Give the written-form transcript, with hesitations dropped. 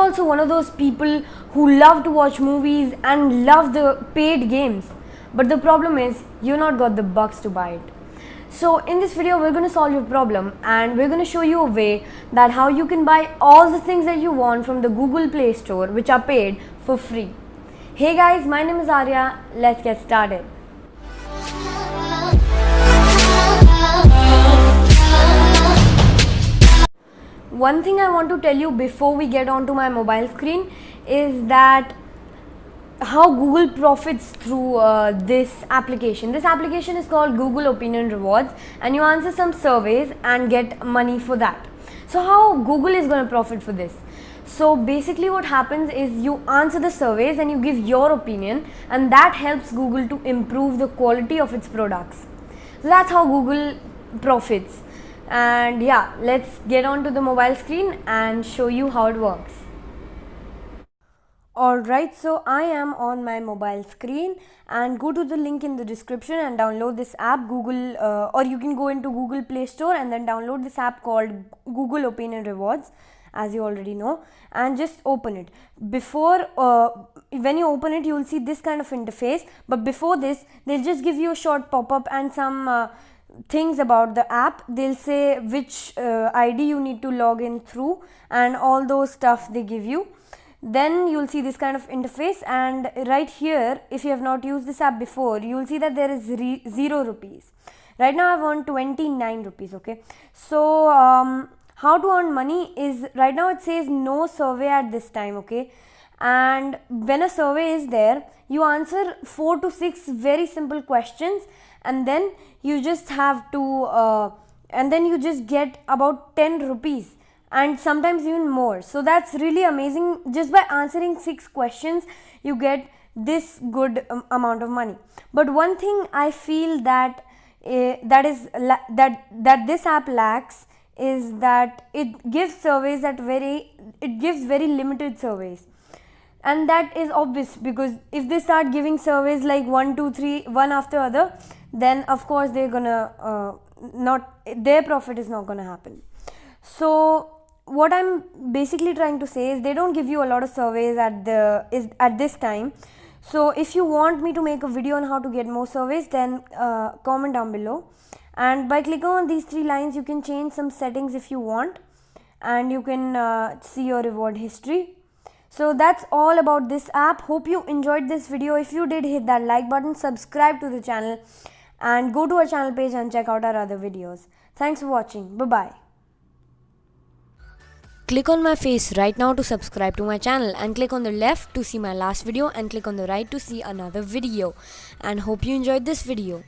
also one of those people who love to watch movies and love the paid games, but the problem is you not got the bucks to buy it. So in this video we're going to solve your problem, and we're going to show you a way that how you can buy all the things that you want from the Google Play Store which are paid for free. Hey guys, my name is Arya. Let's get started. One thing I want to tell you before we get onto my mobile screen is that how Google profits through this application. This application is called Google Opinion Rewards, and you answer some surveys and get money for that. So how Google is going to profit for this? So basically what happens is you answer the surveys and you give your opinion, and that helps Google to improve the quality of its products. So that's how Google profits. And yeah, let's get on to the mobile screen and show you how it works. Alright, so I am on my mobile screen, and go to the link in the description and download this app Google or you can go into Google Play Store and then download this app called Google Opinion Rewards, as you already know, and just open it. Before when you open it, you will see this kind of interface, but before this they'll just give you a short pop-up and some things about the app. They'll say which ID you need to log in through and all those stuff they give you. Then you'll see this kind of interface, and right here, if you have not used this app before, you'll see that there is 0 rupees. Right now I've earned 29 rupees. Okay, so how to earn money is, right now it says no survey at this time. Okay, and when a survey is there, you answer 4 to 6 very simple questions, and then you just have to and then you just get about 10 rupees and sometimes even more. So that's really amazing. Just by answering 6 questions you get this good amount of money. But one thing I feel that that this app lacks is that it gives surveys it gives very limited surveys. And that is obvious, because if they start giving surveys like 1, 2, 3, one after other, then of course they're gonna their profit is not gonna happen. So what I'm basically trying to say is they don't give you a lot of surveys at this time. So if you want me to make a video on how to get more surveys, then comment down below, and by clicking on these 3 lines you can change some settings if you want, and you can see your reward history. So that's all about this app. Hope you enjoyed this video. If you did, hit that like button, subscribe to the channel, and go to our channel page and check out our other videos. Thanks for watching. Bye bye. Click on my face right now to subscribe to my channel, and click on the left to see my last video, and click on the right to see another video. And hope you enjoyed this video.